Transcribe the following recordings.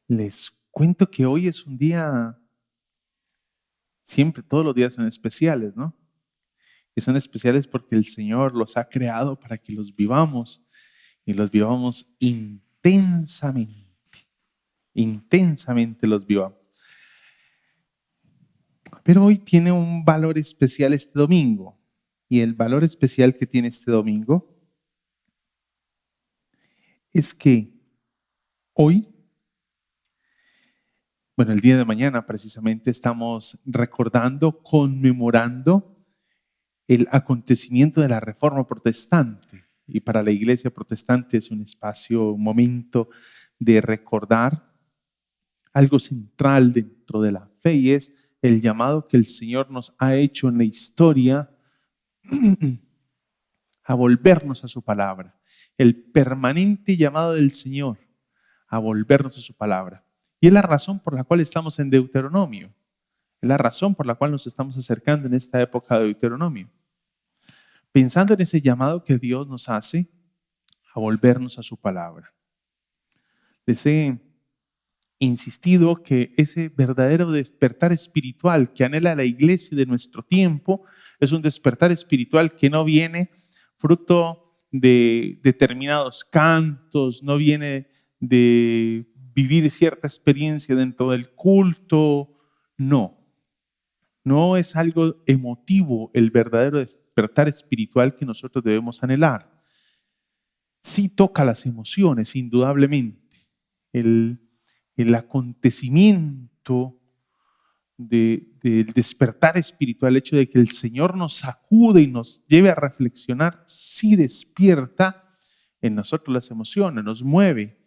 Les cuento que hoy es un día, siempre, todos los días son especiales, ¿no? Y son especiales porque el Señor los ha creado para que los vivamos y los vivamos intensamente, intensamente los vivamos. Pero hoy tiene un valor especial este domingo. Y el valor especial que tiene este domingo es que hoy, bueno, el día de mañana precisamente estamos recordando, conmemorando el acontecimiento de la Reforma Protestante. Y para la Iglesia Protestante es un espacio, un momento de recordar algo central dentro de la fe, y es el llamado que el Señor nos ha hecho en la historia a volvernos a su palabra. El permanente llamado del Señor a volvernos a su palabra. Y es la razón por la cual estamos en Deuteronomio. Es la razón por la cual nos estamos acercando en esta época de Deuteronomio. Pensando en ese llamado que Dios nos hace a volvernos a su palabra. Les he insistido que ese verdadero despertar espiritual que anhela la iglesia de nuestro tiempo es un despertar espiritual que no viene fruto de determinados cantos, no viene de vivir cierta experiencia dentro del culto, no es algo emotivo el verdadero despertar espiritual que nosotros debemos anhelar. Sí toca las emociones, indudablemente. El acontecimiento del despertar espiritual, el hecho de que el Señor nos sacude y nos lleve a reflexionar, sí despierta en nosotros las emociones, nos mueve,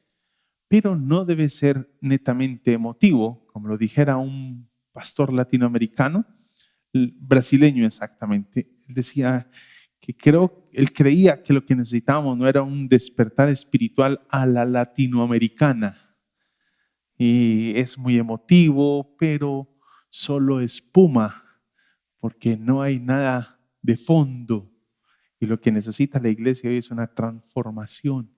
pero no debe ser netamente emotivo, como lo dijera un pastor latinoamericano, brasileño exactamente. Él decía que él creía que lo que necesitábamos no era un despertar espiritual a la latinoamericana. Y es muy emotivo, pero solo espuma, porque no hay nada de fondo. Y lo que necesita la iglesia hoy es una transformación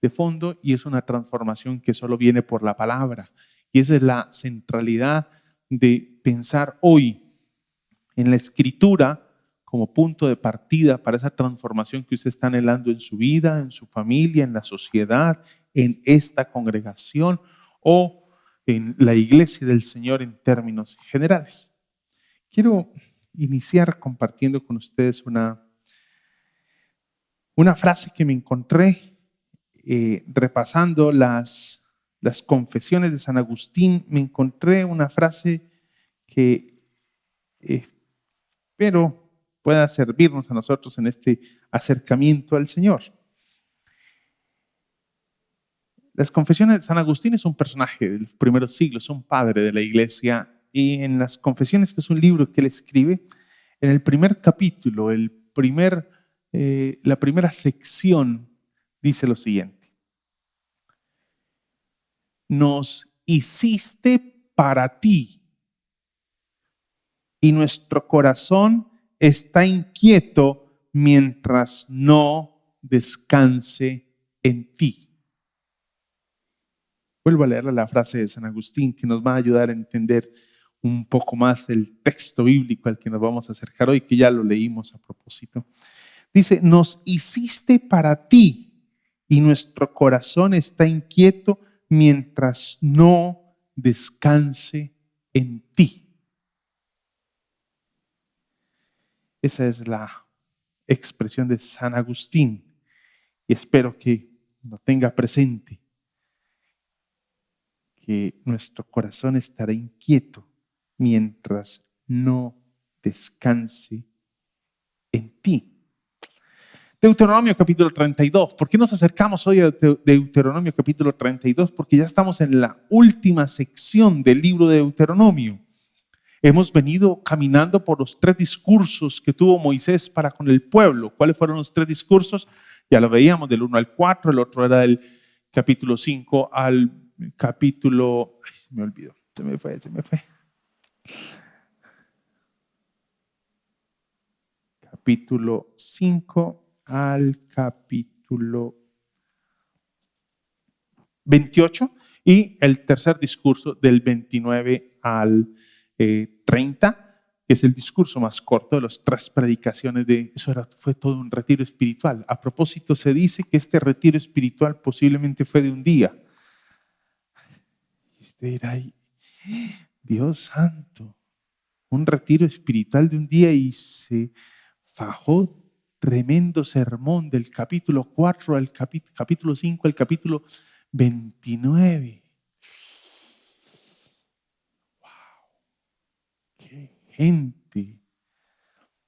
de fondo, y es una transformación que solo viene por la palabra. Y esa es la centralidad de pensar hoy en la escritura como punto de partida para esa transformación que usted está anhelando en su vida, en su familia, en la sociedad, en esta congregación o en la iglesia del Señor en términos generales. Quiero iniciar compartiendo con ustedes una frase que me encontré repasando las confesiones de San Agustín. Me encontré una frase que espero pueda servirnos a nosotros en este acercamiento al Señor. Las confesiones de San Agustín es un personaje de los primeros siglos, un padre de la iglesia, y en las confesiones, que es un libro que él escribe, en el primer capítulo, la primera sección dice lo siguiente: nos hiciste para ti y nuestro corazón está inquieto mientras no descanse en ti. Vuelvo a leer la frase de San Agustín que nos va a ayudar a entender un poco más el texto bíblico al que nos vamos a acercar hoy, que ya lo leímos a propósito. Dice: nos hiciste para ti y nuestro corazón está inquieto mientras no descanse en ti. Esa es la expresión de San Agustín, y espero que lo tenga presente, que nuestro corazón estará inquieto mientras no descanse en ti. Deuteronomio capítulo 32. ¿Por qué nos acercamos hoy a Deuteronomio capítulo 32? Porque ya estamos en la última sección del libro de Deuteronomio. Hemos venido caminando por los 3 discursos que tuvo Moisés para con el pueblo. ¿Cuáles fueron los 3 discursos? Ya lo veíamos, del 1 al 4, el otro era del capítulo 5 al capítulo... Ay, se me olvidó, se me fue. Capítulo 5 al capítulo 28. Y el tercer discurso del 29 al 30, que es el discurso más corto de las 3 predicaciones fue todo un retiro espiritual. A propósito, se dice que este retiro espiritual posiblemente fue de un día. Era ahí, Dios santo, un retiro espiritual de un día, y se fajó tremendo sermón del capítulo 4 al capítulo 5 al capítulo 29. Gente.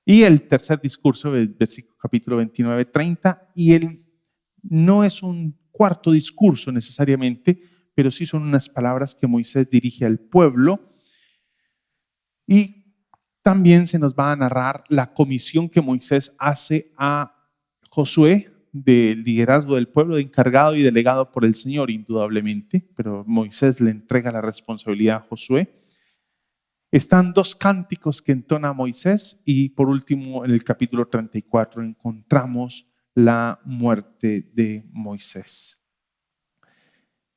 Y el tercer discurso del capítulo 29, 30, y él no es un cuarto discurso necesariamente, pero sí son unas palabras que Moisés dirige al pueblo, y también se nos va a narrar la comisión que Moisés hace a Josué del liderazgo del pueblo, de encargado y delegado por el Señor indudablemente, pero Moisés le entrega la responsabilidad a Josué. Están 2 cánticos que entona Moisés, y por último en el capítulo 34 encontramos la muerte de Moisés.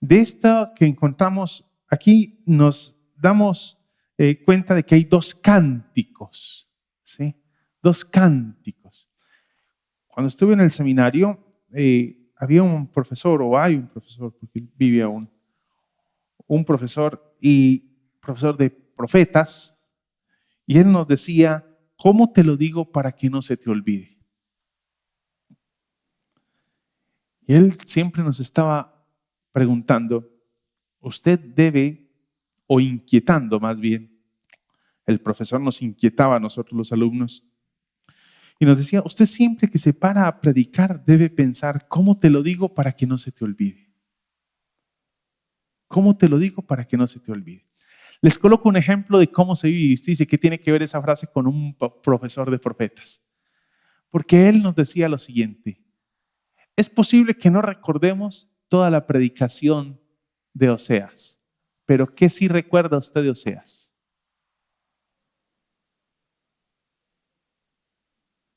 De esta que encontramos aquí nos damos cuenta de que hay 2 cánticos, ¿sí? 2 cánticos. Cuando estuve en el seminario había un profesor, o hay un profesor, porque vive aún, un profesor de profetas, y él nos decía: ¿cómo te lo digo para que no se te olvide? Y él siempre nos estaba preguntando, usted debe, o inquietando más bien, el profesor nos inquietaba a nosotros los alumnos, y nos decía: usted siempre que se para a predicar debe pensar, ¿cómo te lo digo para que no se te olvide? ¿Cómo te lo digo para que no se te olvide? Les coloco un ejemplo de cómo se vive. Usted dice: ¿qué tiene que ver esa frase con un profesor de profetas? Porque él nos decía lo siguiente: es posible que no recordemos toda la predicación de Oseas, pero ¿qué sí recuerda usted de Oseas?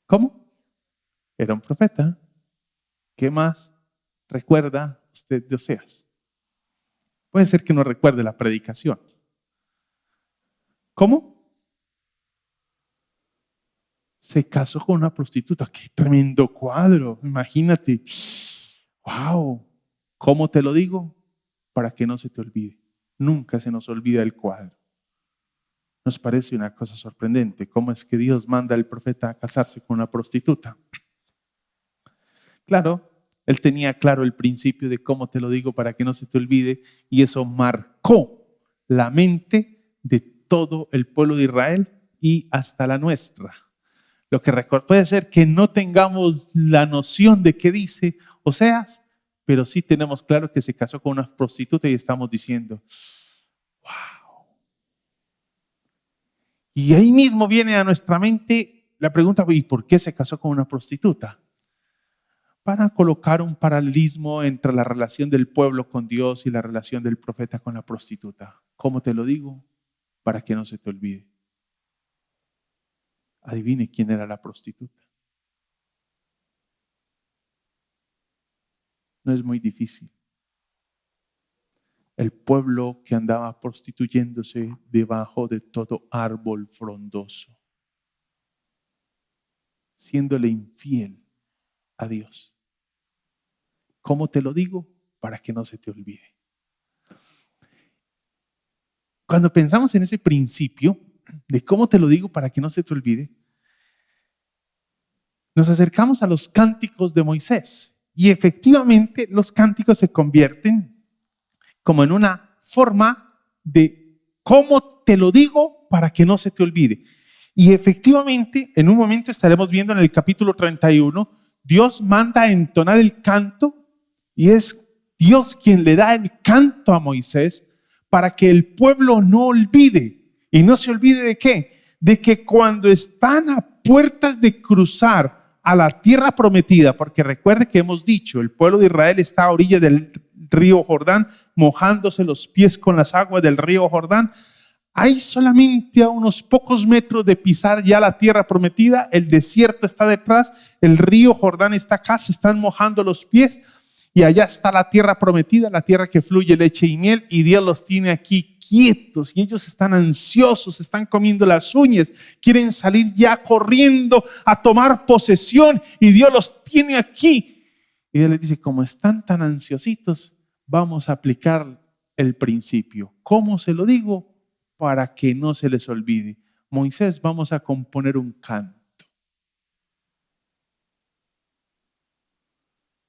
¿Cómo? Era un profeta. ¿Qué más recuerda usted de Oseas? Puede ser que no recuerde la predicación. ¿Cómo? Se casó con una prostituta. ¡Qué tremendo cuadro! Imagínate. ¡Wow! ¿Cómo te lo digo? Para que no se te olvide. Nunca se nos olvida el cuadro. Nos parece una cosa sorprendente. ¿Cómo es que Dios manda al profeta a casarse con una prostituta? Claro, él tenía claro el principio de cómo te lo digo para que no se te olvide, y eso marcó la mente de todo el pueblo de Israel y hasta la nuestra. Lo que puede ser que no tengamos la noción de qué dice Oseas, pero sí tenemos claro que se casó con una prostituta y estamos diciendo: wow. Y ahí mismo viene a nuestra mente la pregunta: ¿y por qué se casó con una prostituta? Para colocar un paralelismo entre la relación del pueblo con Dios y la relación del profeta con la prostituta. ¿Cómo te lo digo? Para que no se te olvide. Adivine quién era la prostituta. No es muy difícil. El pueblo que andaba prostituyéndose debajo de todo árbol frondoso, siéndole infiel a Dios. ¿Cómo te lo digo? Para que no se te olvide. Cuando pensamos en ese principio de cómo te lo digo para que no se te olvide, nos acercamos a los cánticos de Moisés, y efectivamente los cánticos se convierten como en una forma de cómo te lo digo para que no se te olvide. Y efectivamente, en un momento estaremos viendo en el capítulo 31, Dios manda a entonar el canto, y es Dios quien le da el canto a Moisés para que el pueblo no olvide. ¿Y no se olvide de qué? De que cuando están a puertas de cruzar a la tierra prometida, porque recuerde que hemos dicho, el pueblo de Israel está a orilla del río Jordán, mojándose los pies con las aguas del río Jordán. Hay solamente a unos pocos metros de pisar ya la tierra prometida, el desierto está detrás, el río Jordán está acá, se están mojando los pies, y allá está la tierra prometida, la tierra que fluye leche y miel, y Dios los tiene aquí quietos y ellos están ansiosos, están comiendo las uñas, quieren salir ya corriendo a tomar posesión y Dios los tiene aquí. Y Dios les dice, como están tan ansiositos, vamos a aplicar el principio. ¿Cómo se lo digo? Para que no se les olvide. Moisés, vamos a componer un canto.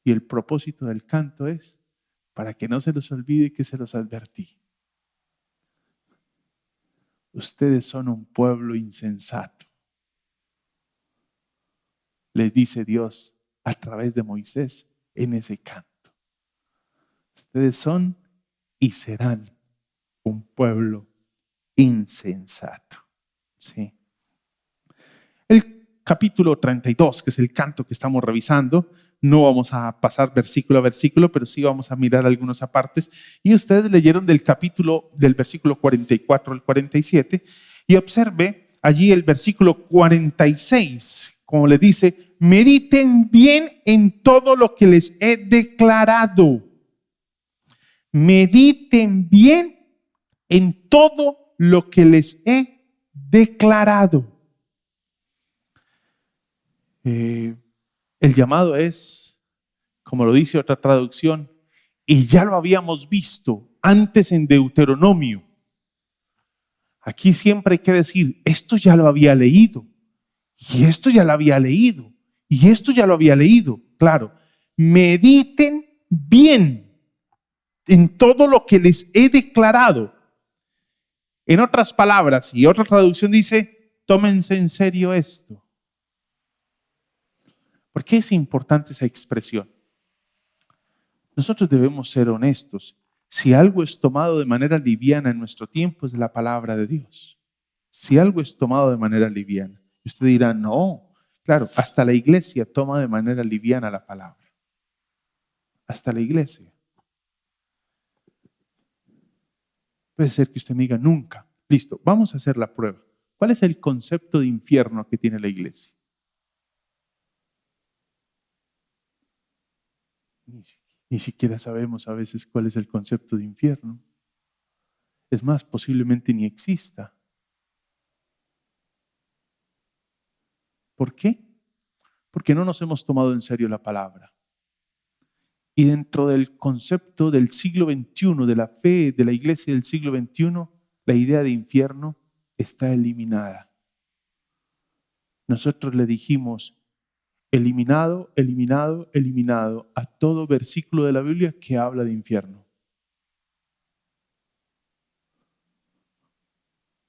Y el propósito del canto es para que no se los olvide que se los advertí. Ustedes son un pueblo insensato. Les dice Dios a través de Moisés en ese canto. Ustedes son y serán un pueblo insensato. ¿Sí? El capítulo 32, que es el canto que estamos revisando, no vamos a pasar versículo a versículo, pero sí vamos a mirar algunos apartes. Y ustedes leyeron del capítulo, del versículo 44 al 47, y observe allí el versículo 46, como le dice, mediten bien en todo lo que les he declarado. Mediten bien en todo lo que les he declarado. El llamado es, como lo dice otra traducción, y ya lo habíamos visto antes en Deuteronomio. Aquí siempre hay que decir, esto ya lo había leído, y esto ya lo había leído, y esto ya lo había leído. Claro, mediten bien en todo lo que les he declarado. En otras palabras, y otra traducción dice, tómense en serio esto. ¿Por qué es importante esa expresión? Nosotros debemos ser honestos. Si algo es tomado de manera liviana en nuestro tiempo es la palabra de Dios. Si algo es tomado de manera liviana. Usted dirá, no, claro, hasta la iglesia toma de manera liviana la palabra. Hasta la iglesia. Puede ser que usted me diga, nunca. Listo, vamos a hacer la prueba. ¿Cuál es el concepto de infierno que tiene la iglesia? Ni siquiera sabemos a veces cuál es el concepto de infierno. Es más, posiblemente ni exista. ¿Por qué? Porque no nos hemos tomado en serio la palabra. Y dentro del concepto del siglo XXI, de la fe de la iglesia del siglo XXI, la idea de infierno está eliminada. Nosotros le dijimos, eliminado, eliminado, eliminado a todo versículo de la Biblia que habla de infierno.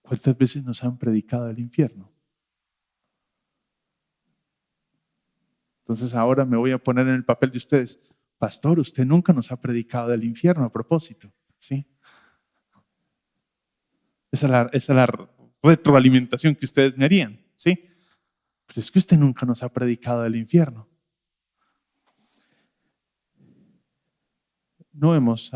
¿Cuántas veces nos han predicado el infierno? Entonces ahora me voy a poner en el papel de ustedes. Pastor, usted nunca nos ha predicado del infierno a propósito, ¿sí? Esa es la retroalimentación que ustedes me harían, ¿sí? Pero es que usted nunca nos ha predicado del infierno.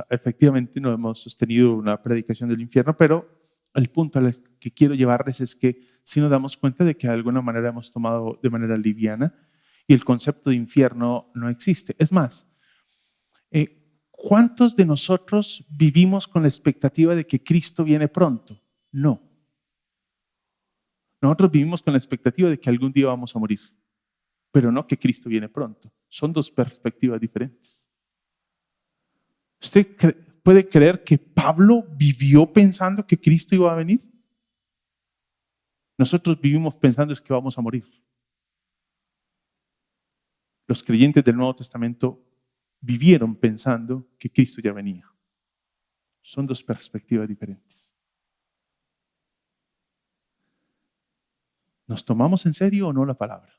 Efectivamente no hemos sostenido una predicación del infierno, pero el punto al que quiero llevarles es que si nos damos cuenta de que de alguna manera hemos tomado de manera liviana y el concepto de infierno no existe. Es más, ¿cuántos de nosotros vivimos con la expectativa de que Cristo viene pronto? No. Nosotros vivimos con la expectativa de que algún día vamos a morir, pero no que Cristo viene pronto. Son dos perspectivas diferentes. ¿Usted puede creer que Pablo vivió pensando que Cristo iba a venir? Nosotros vivimos pensando es que vamos a morir. Los creyentes del Nuevo Testamento vivieron pensando que Cristo ya venía. Son dos perspectivas diferentes. ¿Nos tomamos en serio o no la palabra?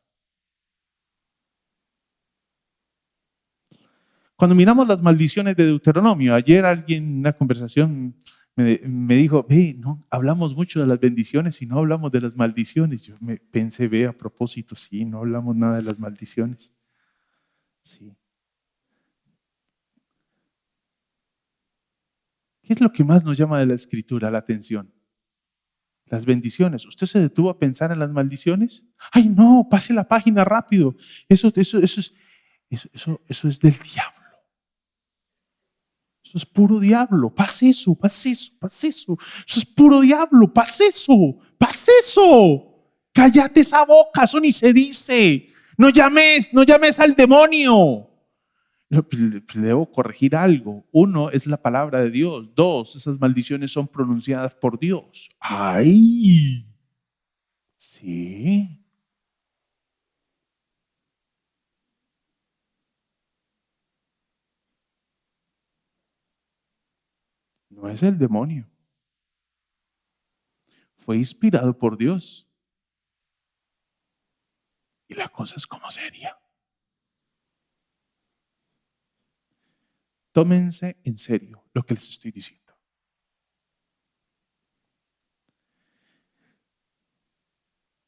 Cuando miramos las maldiciones de Deuteronomio, ayer alguien en una conversación me dijo, no, hablamos mucho de las bendiciones y no hablamos de las maldiciones. Yo pensé, a propósito, sí, no hablamos nada de las maldiciones. Sí. ¿Qué es lo que más nos llama de la Escritura la atención? Las bendiciones. ¿Usted se detuvo a pensar en las maldiciones? Ay, no, pase la página rápido. Eso es del diablo. Eso es puro diablo. Paz eso, paz eso, paz eso. Eso es puro diablo. Paz eso, paz eso. Cállate esa boca, eso ni se dice. No llames al demonio. Debo corregir algo. Uno, es la palabra de Dios. Dos, esas maldiciones son pronunciadas por Dios. ¡Ay! Sí. No es el demonio. Fue inspirado por Dios. Y la cosa es como seria. Tómense en serio lo que les estoy diciendo.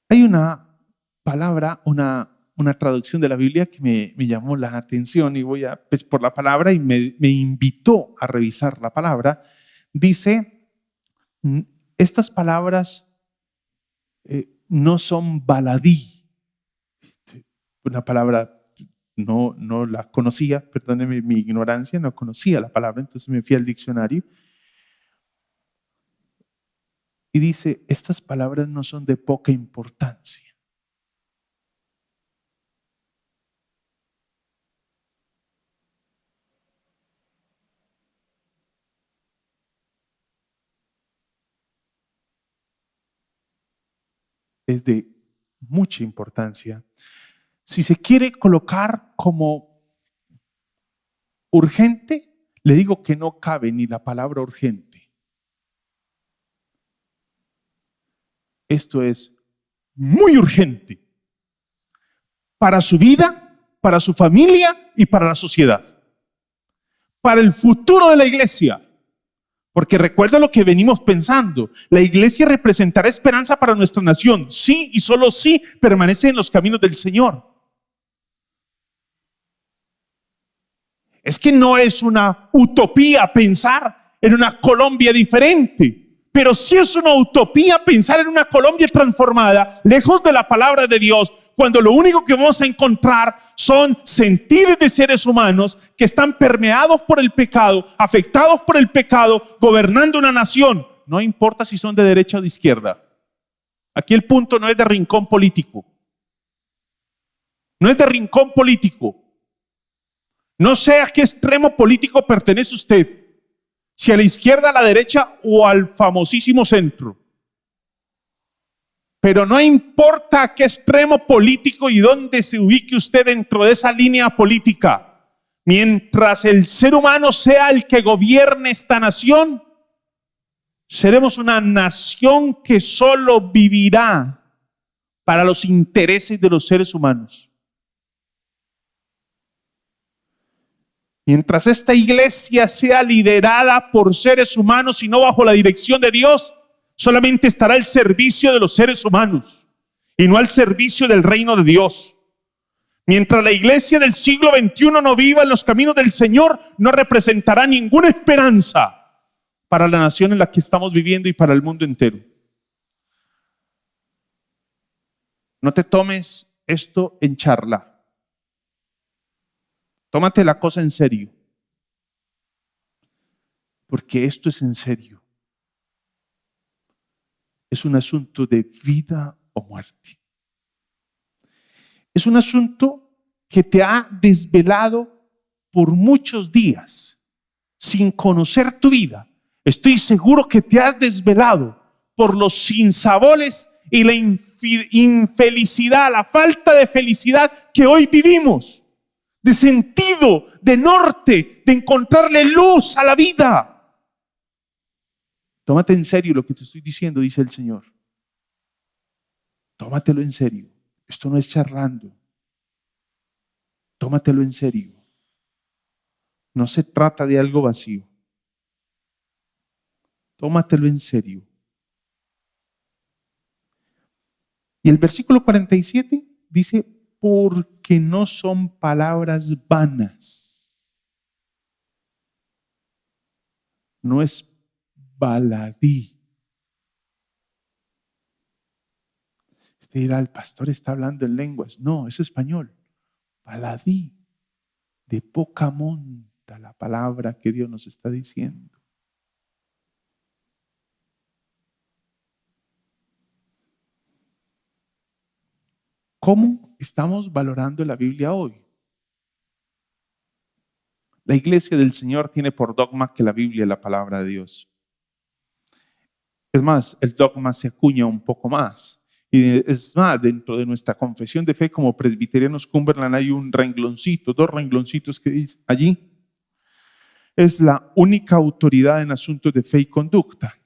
Hay una palabra, una traducción de la Biblia que me llamó la atención y voy a, pues, por la palabra y me invitó a revisar la palabra. Dice, estas palabras no son baladí. Una palabra no la conocía, perdónenme mi ignorancia, no conocía la palabra, entonces me fui al diccionario y dice, estas palabras no son de poca importancia. Es de mucha importancia. Si se quiere colocar como urgente, le digo que no cabe ni la palabra urgente. Esto es muy urgente para su vida, para su familia y para la sociedad, para el futuro de la iglesia. Porque recuerda lo que venimos pensando, la iglesia representará esperanza para nuestra nación, sí y solo sí permanece en los caminos del Señor. Es que no es una utopía pensar en una Colombia diferente, pero sí es una utopía pensar en una Colombia transformada, lejos de la palabra de Dios, cuando lo único que vamos a encontrar son sentires de seres humanos que están permeados por el pecado, afectados por el pecado, gobernando una nación. No importa si son de derecha o de izquierda. Aquí el punto no es de rincón político. No es de rincón político. No sé a qué extremo político pertenece usted, si a la izquierda, a la derecha o al famosísimo centro. Pero no importa a qué extremo político y dónde se ubique usted dentro de esa línea política, mientras el ser humano sea el que gobierne esta nación, seremos una nación que solo vivirá para los intereses de los seres humanos. Mientras esta iglesia sea liderada por seres humanos y no bajo la dirección de Dios, solamente estará al servicio de los seres humanos y no al servicio del reino de Dios. Mientras la iglesia del siglo XXI no viva en los caminos del Señor, no representará ninguna esperanza para la nación en la que estamos viviendo y para el mundo entero. No te tomes esto en charla. Tómate la cosa en serio, porque esto es en serio. Es un asunto de vida o muerte. Es un asunto que te ha desvelado por muchos días sin conocer tu vida. Estoy seguro que te has desvelado por los sinsabores y la infelicidad, la falta de felicidad que hoy vivimos, de sentido, de norte, de encontrarle luz a la vida. Tómate en serio lo que te estoy diciendo, dice el Señor. Tómatelo en serio. Esto no es charlando. Tómatelo en serio. No se trata de algo vacío. Tómatelo en serio. Y el versículo 47 dice, porque no son palabras vanas. No es baladí. Usted dirá, el pastor está hablando en lenguas. No, es español. Baladí, de poca monta. cuenta la palabra que Dios nos está diciendo. ¿Cómo estamos valorando la Biblia hoy? La iglesia del Señor tiene por dogma que la Biblia es la palabra de Dios. Es más, el dogma se acuña un poco más. Y es más, dentro de nuestra confesión de fe como presbiterianos Cumberland hay un rengloncito, 2 rengloncitos que dice allí. Es la única autoridad en asuntos de fe y conducta.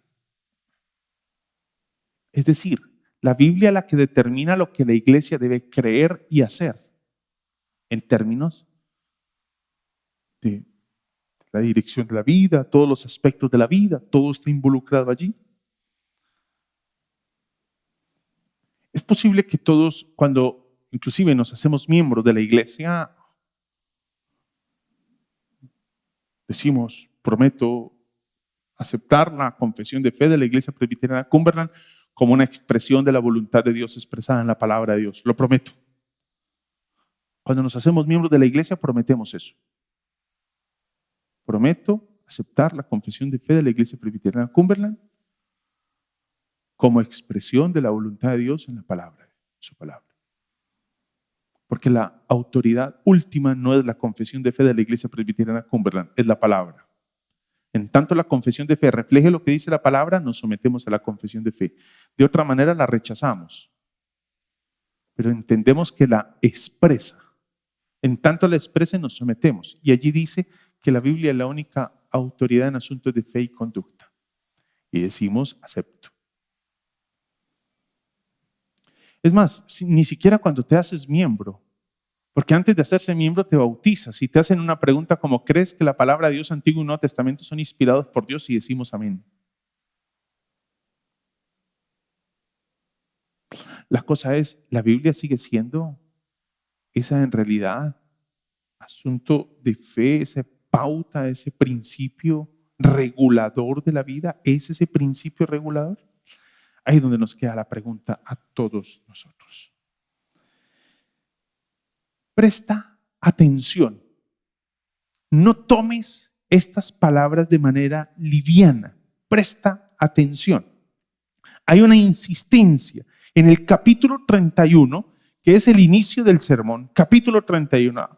Es decir, la Biblia es la que determina lo que la iglesia debe creer y hacer en términos de la dirección de la vida, todos los aspectos de la vida, todo está involucrado allí. Es posible que todos, cuando inclusive nos hacemos miembros de la iglesia, decimos, prometo aceptar la confesión de fe de la iglesia presbiteriana Cumberland como una expresión de la voluntad de Dios expresada en la palabra de Dios. Lo prometo. Cuando nos hacemos miembros de la iglesia, prometemos eso. Prometo aceptar la confesión de fe de la iglesia presbiteriana Cumberland como expresión de la voluntad de Dios en la palabra, en su palabra. Porque la autoridad última no es la confesión de fe de la iglesia presbiteriana Cumberland, es la palabra. En tanto la confesión de fe refleje lo que dice la palabra, nos sometemos a la confesión de fe. De otra manera la rechazamos. Pero entendemos que la expresa. En tanto la expresa nos sometemos. Y allí dice que la Biblia es la única autoridad en asuntos de fe y conducta. Y decimos, acepto. Es más, ni siquiera cuando te haces miembro, porque antes de hacerse miembro te bautizas y te hacen una pregunta como, ¿crees que la palabra de Dios Antiguo y Nuevo Testamento son inspirados por Dios? Y decimos amén. La cosa es, ¿la Biblia sigue siendo esa en realidad asunto de fe, esa pauta, ese principio regulador de la vida? ¿Es ese principio regulador? Ahí es donde nos queda la pregunta a todos nosotros. Presta atención. No tomes estas palabras de manera liviana. Presta atención. Hay una insistencia en el capítulo 31, que es el inicio del sermón. Capítulo 31.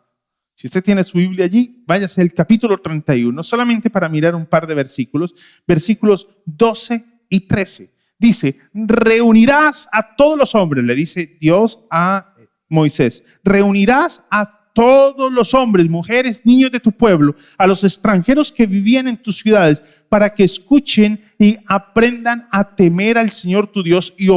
Si usted tiene su Biblia allí, váyase al capítulo 31, solamente para mirar un par de versículos. Versículos 12 y 13. Dice, reunirás a todos los hombres, le dice Dios a Moisés, reunirás a todos los hombres, mujeres, niños de tu pueblo, a los extranjeros que vivían en tus ciudades, para que escuchen y aprendan a temer al Señor tu Dios y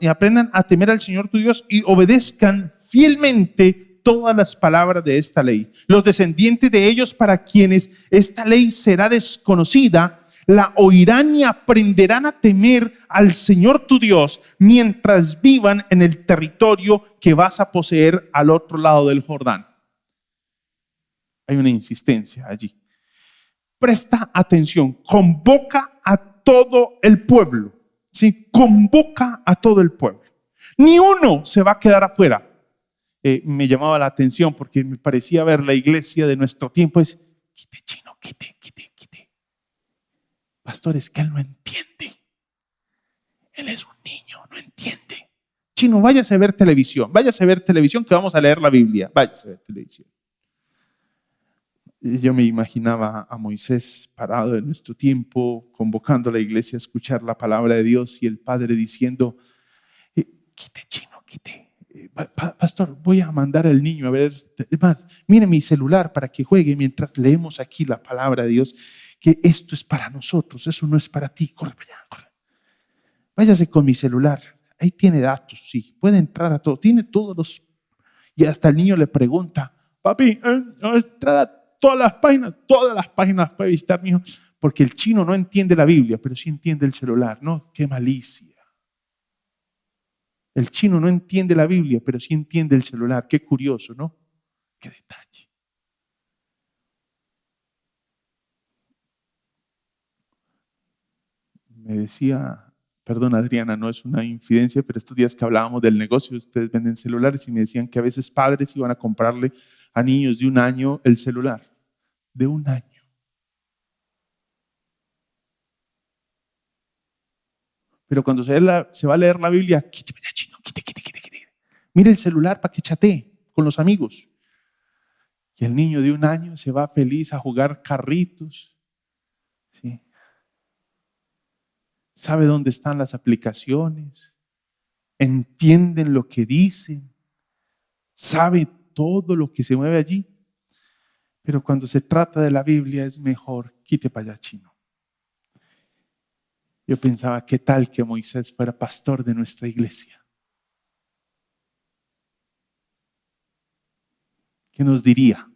aprendan a temer al Señor tu Dios y obedezcan fielmente todas las palabras de esta ley. Los descendientes de ellos para quienes esta ley será desconocida, la oirán y aprenderán a temer al Señor tu Dios mientras vivan en el territorio que vas a poseer al otro lado del Jordán. Hay una insistencia allí. Presta atención, convoca a todo el pueblo. ¿Sí? Convoca a todo el pueblo. Ni uno se va a quedar afuera. Me llamaba la atención porque me parecía ver la iglesia de nuestro tiempo. Es, quite chino, quite. Pastor, es que él no entiende. Él es un niño, no entiende. Chino, váyase a ver televisión que vamos a leer la Biblia. Váyase a ver televisión. Yo me imaginaba a Moisés parado en nuestro tiempo, convocando a la iglesia a escuchar la palabra de Dios y el Padre diciendo, quite chino, quite. Pastor, voy a mandar al niño a ver, mire mi celular para que juegue mientras leemos aquí la palabra de Dios, que esto es para nosotros, eso no es para ti. Corre para allá, corre. Váyase con mi celular, ahí tiene datos, sí, puede entrar a todo, tiene todos los. Y hasta el niño le pregunta, papi, entrar a todas las páginas puede visitar, mi hijo, porque el chino no entiende la Biblia, pero sí entiende el celular, ¿no? Qué malicia. El chino no entiende la Biblia, pero sí entiende el celular. Qué curioso, ¿no? Qué detalle. Me decía, perdón Adriana, no es una infidencia, pero estos días que hablábamos del negocio, ustedes venden celulares y me decían que a veces padres iban a comprarle a niños de 1 año el celular. De 1 año. Pero cuando se va a leer la Biblia, quite, chino, quite. Mire el celular para que chatee con los amigos. Y el niño de 1 año se va feliz a jugar carritos. ¿Sí? Sabe dónde están las aplicaciones. Entienden lo que dicen. Sabe todo lo que se mueve allí. Pero cuando se trata de la Biblia es mejor, quite para allá, chino. Yo pensaba, ¿qué tal que Moisés fuera pastor de nuestra iglesia? ¿Qué nos diría?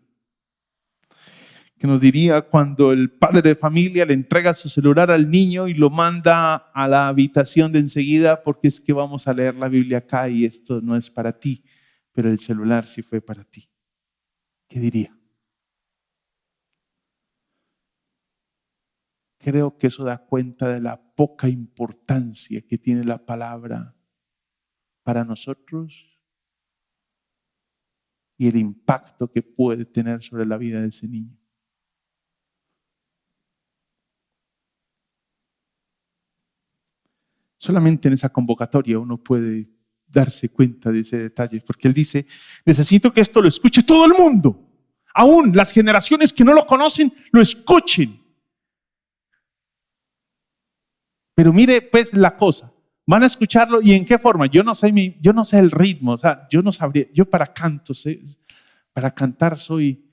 ¿Qué nos diría cuando el padre de familia le entrega su celular al niño y lo manda a la habitación de enseguida porque es que vamos a leer la Biblia acá y esto no es para ti, pero el celular sí fue para ti? ¿Qué diría? Creo que eso da cuenta de la poca importancia que tiene la palabra para nosotros y el impacto que puede tener sobre la vida de ese niño. Solamente en esa convocatoria uno puede darse cuenta de ese detalle, porque él dice, necesito que esto lo escuche todo el mundo, aún las generaciones que no lo conocen lo escuchen. Pero mire pues la cosa, van a escucharlo y en qué forma. Yo no sé el ritmo, o sea, yo no sabría, yo para cantar soy,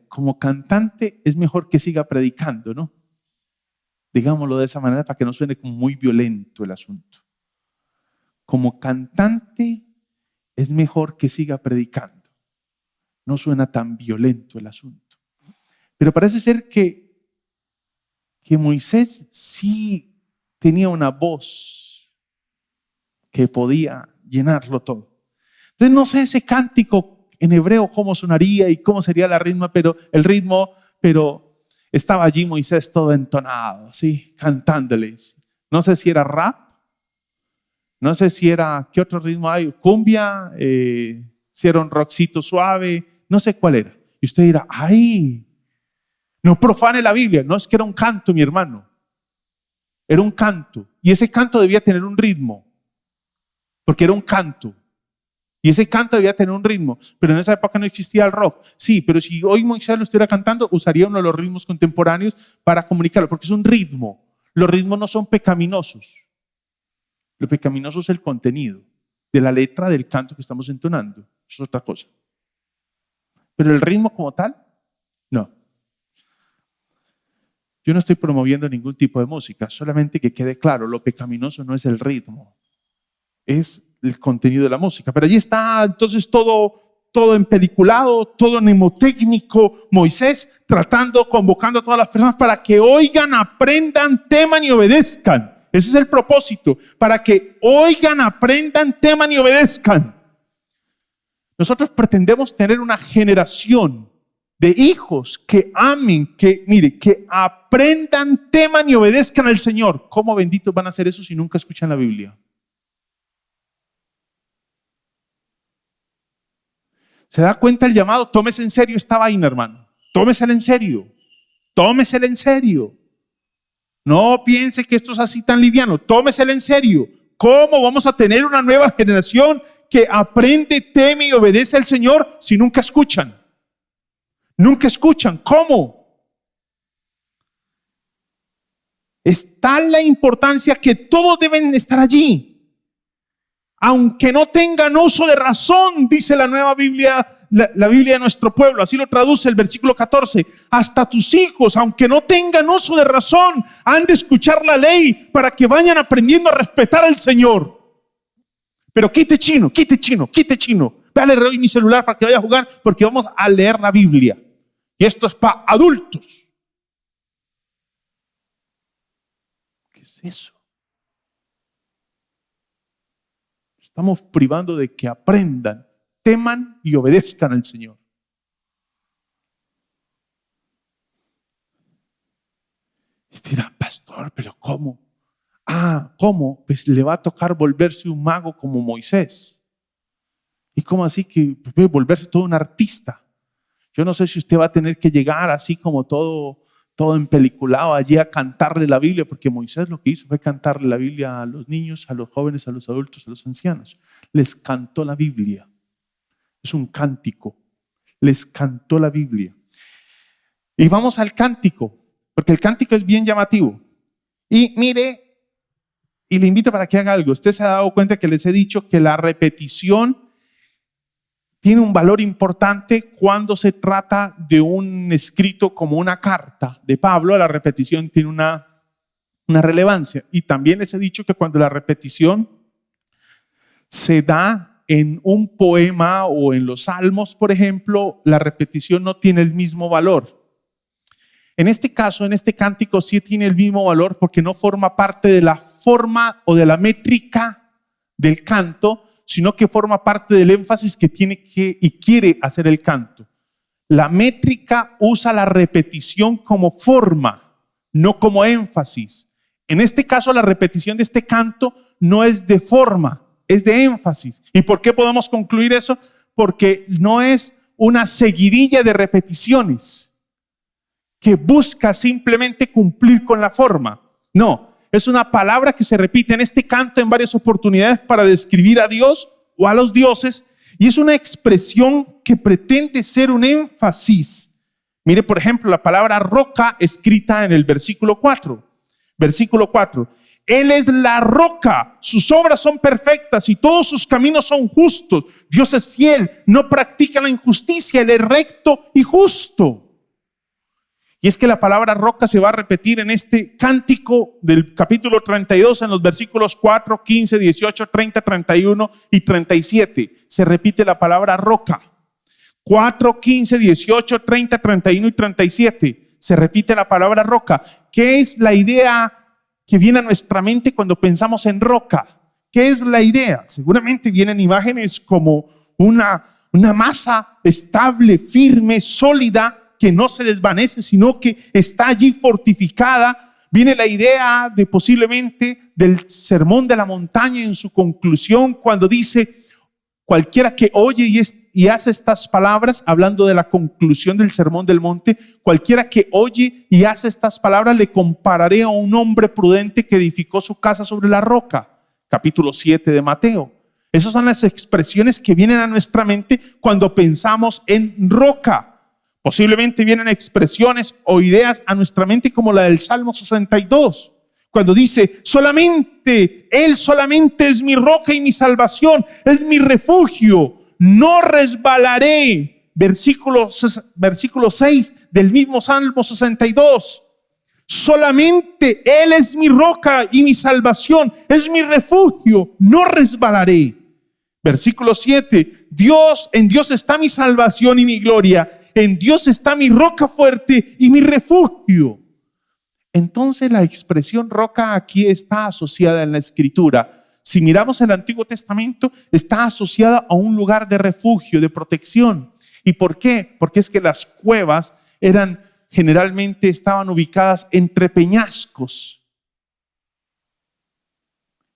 como cantante es mejor que siga predicando, ¿no? Digámoslo de esa manera para que no suene como muy violento el asunto. Como cantante es mejor que siga predicando. No suena tan violento el asunto. Pero parece ser que Moisés sí tenía una voz que podía llenarlo todo. Entonces no sé ese cántico en hebreo cómo sonaría y cómo sería el ritmo, pero estaba allí Moisés todo entonado, ¿sí? Cantándoles. No sé si era rap, no sé si era, ¿qué otro ritmo hay? Cumbia, si era un rockcito suave, no sé cuál era. Y usted dirá, ¡ay! No profane la Biblia. No, es que era un canto, mi hermano. Era un canto. Y ese canto debía tener un ritmo. Porque era un canto. Y ese canto debía tener un ritmo. Pero en esa época no existía el rock. Sí, pero si hoy Moisés lo estuviera cantando, usaría uno de los ritmos contemporáneos para comunicarlo. Porque es un ritmo. Los ritmos no son pecaminosos. Lo pecaminoso es el contenido de la letra del canto que estamos entonando. Eso es otra cosa. Pero el ritmo como tal, no. Yo no estoy promoviendo ningún tipo de música, solamente que quede claro, lo pecaminoso no es el ritmo, es el contenido de la música. Pero allí está entonces todo empeliculado, todo mnemotécnico, Moisés convocando a todas las personas para que oigan, aprendan, teman y obedezcan. Ese es el propósito, para que oigan, aprendan, teman y obedezcan. Nosotros pretendemos tener una generación de hijos que amen, que aprendan, teman y obedezcan al Señor. ¿Cómo benditos van a ser eso si nunca escuchan la Biblia? ¿Se da cuenta el llamado? Tómese en serio esta vaina, hermano. Tómesela en serio. Tómesela en serio. No piense que esto es así tan liviano. Tómesela en serio. ¿Cómo vamos a tener una nueva generación que aprende, teme y obedece al Señor si nunca escuchan? Nunca escuchan. ¿Cómo? Es tal la importancia que todos deben estar allí. Aunque no tengan uso de razón, dice la nueva Biblia, la Biblia de nuestro pueblo, así lo traduce el versículo 14. Hasta tus hijos, aunque no tengan uso de razón, han de escuchar la ley para que vayan aprendiendo a respetar al Señor. Pero quite chino. Véale hoy mi celular para que vaya a jugar, porque vamos a leer la Biblia. Y esto es para adultos. ¿Qué es eso? Estamos privando de que aprendan, teman y obedezcan al Señor. Y dirá, pastor, ¿pero cómo? ¿Cómo? Pues le va a tocar volverse un mago como Moisés. ¿Y cómo así que puede volverse todo un artista? Yo no sé si usted va a tener que llegar así como todo empeliculado allí a cantarle la Biblia, porque Moisés lo que hizo fue cantarle la Biblia a los niños, a los jóvenes, a los adultos, a los ancianos. Les cantó la Biblia. Es un cántico. Les cantó la Biblia. Y vamos al cántico, porque el cántico es bien llamativo. Y mire, y le invito para que haga algo. Usted se ha dado cuenta que les he dicho que la repetición tiene un valor importante cuando se trata de un escrito como una carta de Pablo. La repetición tiene una relevancia. Y también les he dicho que cuando la repetición se da en un poema o en los salmos, por ejemplo, la repetición no tiene el mismo valor. En este caso, en este cántico sí tiene el mismo valor porque no forma parte de la forma o de la métrica del canto, sino que forma parte del énfasis que tiene y quiere hacer el canto. La métrica usa la repetición como forma, no como énfasis. En este caso, la repetición de este canto no es de forma, es de énfasis. ¿Y por qué podemos concluir eso? Porque no es una seguidilla de repeticiones que busca simplemente cumplir con la forma. No, es una palabra que se repite en este canto en varias oportunidades para describir a Dios o a los dioses, y es una expresión que pretende ser un énfasis. Mire, por ejemplo, la palabra roca escrita en el versículo 4. Versículo 4. Él es la roca, sus obras son perfectas y todos sus caminos son justos. Dios es fiel, no practica la injusticia, Él es recto y justo. Y es que la palabra roca se va a repetir en este cántico del capítulo 32 en los versículos 4, 15, 18, 30, 31 y 37. Se repite la palabra roca. 4, 15, 18, 30, 31 y 37. Se repite la palabra roca. ¿Qué es la idea que viene a nuestra mente cuando pensamos en roca? ¿Qué es la idea? Seguramente vienen imágenes como una masa estable, firme, sólida, que no se desvanece, sino que está allí fortificada. Viene la idea de posiblemente del sermón de la montaña en su conclusión, cuando dice: cualquiera que oye y hace estas palabras, hablando de la conclusión del sermón del monte, cualquiera que oye y hace estas palabras le compararé a un hombre prudente que edificó su casa sobre la roca. Capítulo 7 de Mateo. Esas son las expresiones que vienen a nuestra mente cuando pensamos en roca. Posiblemente vienen expresiones o ideas a nuestra mente como la del Salmo 62, cuando dice: Él solamente es mi roca y mi salvación, es mi refugio, no resbalaré. Versículo 6 del mismo Salmo 62. Solamente Él es mi roca y mi salvación, es mi refugio, no resbalaré. Versículo 7. En Dios está mi salvación y mi gloria. En Dios está mi roca fuerte y mi refugio. Entonces la expresión roca aquí está asociada en la Escritura. Si miramos el Antiguo Testamento, está asociada a un lugar de refugio, de protección. ¿Y por qué? Porque es que las cuevas generalmente estaban ubicadas entre peñascos.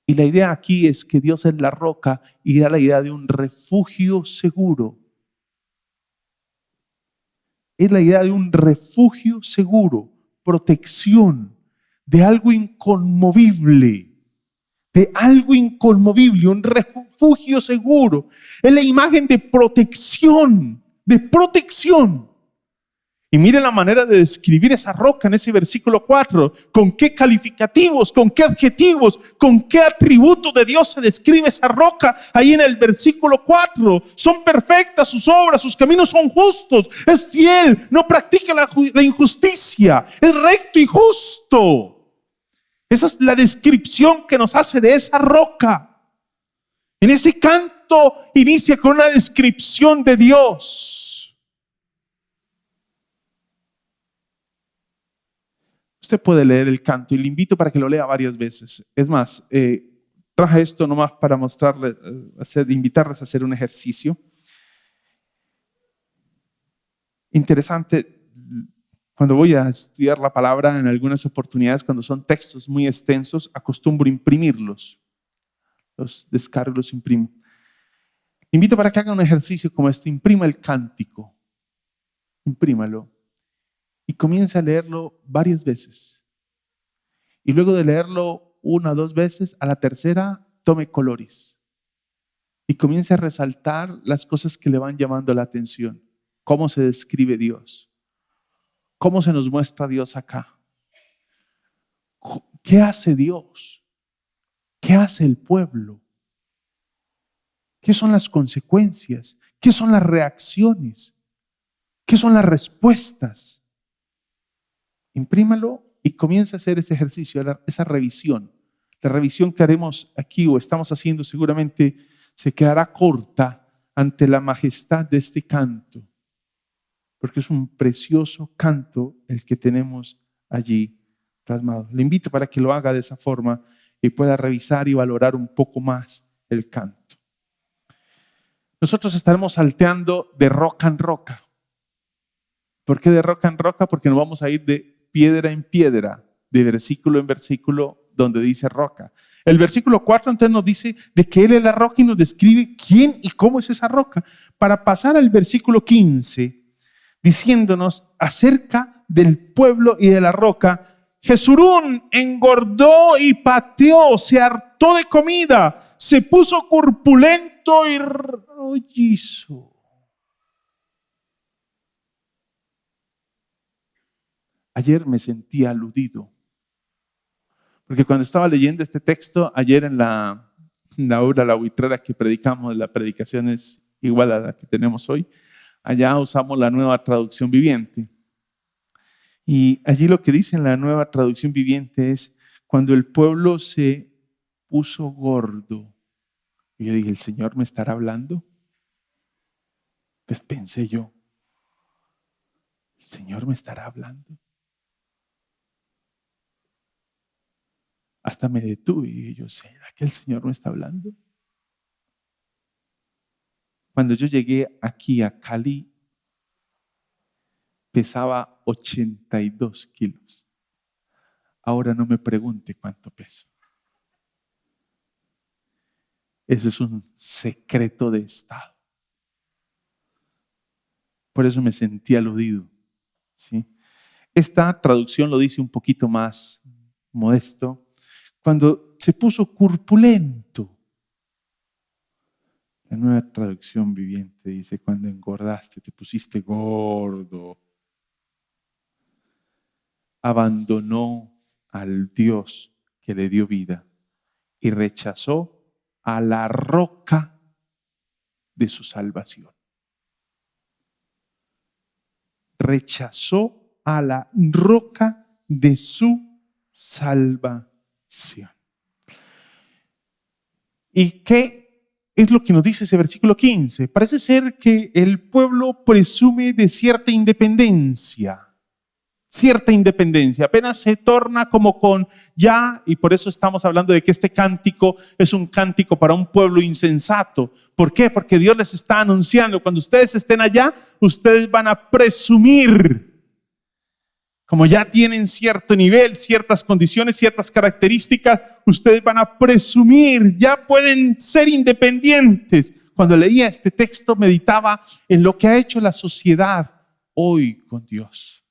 Y la idea aquí es que Dios es la roca y da la idea de un refugio seguro. Es la idea de un refugio seguro, protección, de algo inconmovible, un refugio seguro. Es la imagen de protección, Y mire la manera de describir esa roca en ese versículo 4. ¿Con qué calificativos, con qué adjetivos, con qué atributos de Dios se describe esa roca ahí en el versículo 4? Son perfectas sus obras, sus caminos son justos, es fiel, no practica la injusticia, es recto y justo. Esa es la descripción que nos hace de esa roca. En ese canto inicia con una descripción de Dios. Usted puede leer el canto y le invito para que lo lea varias veces. Es más, traje esto nomás para mostrarles, invitarles a hacer un ejercicio. Interesante, cuando voy a estudiar la palabra en algunas oportunidades, cuando son textos muy extensos, acostumbro imprimirlos. Los descargo, los imprimo. Invito para que haga un ejercicio como este. Imprima el cántico, imprímalo y comience a leerlo varias veces. Y luego de leerlo una o dos veces, a la tercera tome colores y comience a resaltar las cosas que le van llamando la atención. Cómo se describe Dios, cómo se nos muestra Dios acá. ¿Qué hace Dios? ¿Qué hace el pueblo? ¿Qué son las consecuencias? ¿Qué son las reacciones? ¿Qué son las respuestas? Imprímalo y comienza a hacer ese ejercicio, esa revisión. La revisión que haremos aquí o estamos haciendo seguramente se quedará corta ante la majestad de este canto, porque es un precioso canto el que tenemos allí plasmado. Le invito para que lo haga de esa forma y pueda revisar y valorar un poco más el canto. Nosotros estaremos salteando de roca en roca. ¿Por qué de roca en roca? Porque nos vamos a ir de piedra en piedra, de versículo en versículo donde dice roca. El versículo 4 entonces nos dice de que Él es la roca y nos describe quién y cómo es esa roca. Para pasar al versículo 15, diciéndonos acerca del pueblo y de la roca, Jesurún engordó y pateó, se hartó de comida, se puso corpulento y rollizo. Ayer me sentí aludido, porque cuando estaba leyendo este texto, ayer en la obra La Buitrera que predicamos, la predicación es igual a la que tenemos hoy, allá usamos la Nueva Traducción Viviente. Y allí lo que dice en la Nueva Traducción Viviente es cuando el pueblo se puso gordo. Y yo dije, ¿el Señor me estará hablando? Pues pensé yo, ¿el Señor me estará hablando? Hasta me detuve y dije yo, ¿será que el Señor me está hablando? Cuando yo llegué aquí a Cali, pesaba 82 kilos. Ahora no me pregunte cuánto peso. Eso es un secreto de Estado. Por eso me sentí aludido, ¿sí? Esta traducción lo dice un poquito más modesto. Cuando se puso corpulento. La Nueva Traducción Viviente dice, cuando engordaste, te pusiste gordo. Abandonó al Dios que le dio vida y rechazó a la roca de su salvación. Rechazó a la roca de su salvación. ¿Y qué es lo que nos dice ese versículo 15? Parece ser que el pueblo presume de cierta independencia. Apenas se torna como con ya, y por eso estamos hablando de que este cántico es un cántico para un pueblo insensato. ¿Por qué? Porque Dios les está anunciando, cuando ustedes estén allá, ustedes van a presumir. Como ya tienen cierto nivel, ciertas condiciones, ciertas características, ustedes van a presumir, ya pueden ser independientes. Cuando leía este texto, meditaba en lo que ha hecho la sociedad hoy con Dios.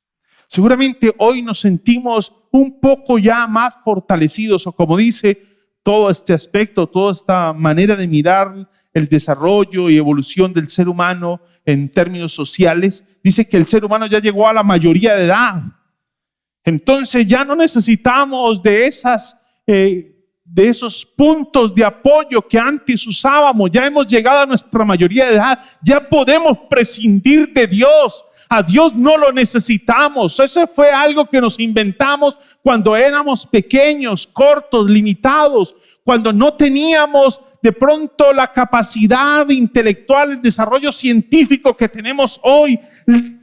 Seguramente hoy nos sentimos un poco ya más fortalecidos, o como dice todo este aspecto, toda esta manera de mirar el desarrollo y evolución del ser humano en términos sociales, dice que el ser humano ya llegó a la mayoría de edad. Entonces ya no necesitamos de esos puntos de apoyo que antes usábamos. Ya hemos llegado a nuestra mayoría de edad. Ya podemos prescindir de Dios. A Dios no lo necesitamos. Eso fue algo que nos inventamos cuando éramos pequeños, cortos, limitados, cuando no teníamos de pronto la capacidad intelectual, el desarrollo científico que tenemos hoy.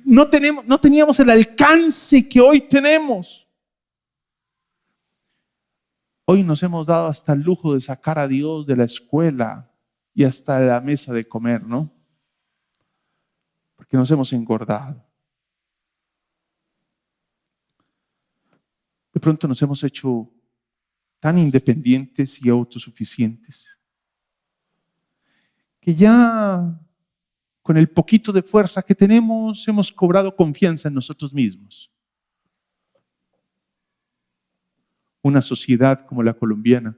No teníamos el alcance que hoy tenemos. Hoy nos hemos dado hasta el lujo de sacar a Dios de la escuela y hasta de la mesa de comer, ¿no? Porque nos hemos engordado. De pronto nos hemos hecho tan independientes y autosuficientes que ya con el poquito de fuerza que tenemos hemos cobrado confianza en nosotros mismos. Una sociedad como la colombiana.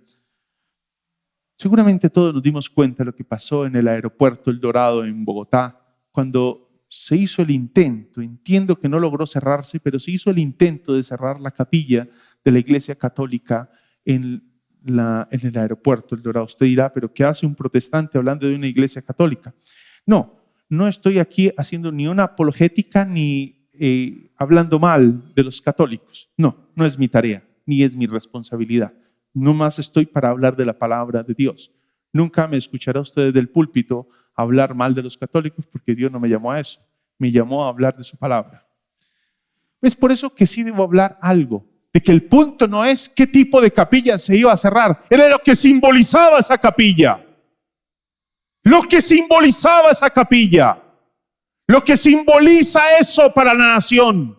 Seguramente todos nos dimos cuenta de lo que pasó en el aeropuerto El Dorado en Bogotá, cuando se hizo el intento, entiendo que no logró cerrarse, pero se hizo el intento de cerrar la capilla de la Iglesia Católica en el aeropuerto El Dorado. Usted dirá, ¿pero qué hace un protestante hablando de una iglesia católica? No estoy aquí haciendo ni una apologética ni hablando mal de los católicos. No es mi tarea, ni es mi responsabilidad. No más estoy para hablar de la palabra de Dios. Nunca me escuchará usted del púlpito hablar mal de los católicos, porque Dios no me llamó a eso. Me llamó a hablar de su palabra. Es por eso que sí debo hablar algo, de que el punto no es qué tipo de capilla se iba a cerrar, era lo que simbolizaba esa capilla. Lo que simbolizaba esa capilla, lo que simboliza eso para la nación,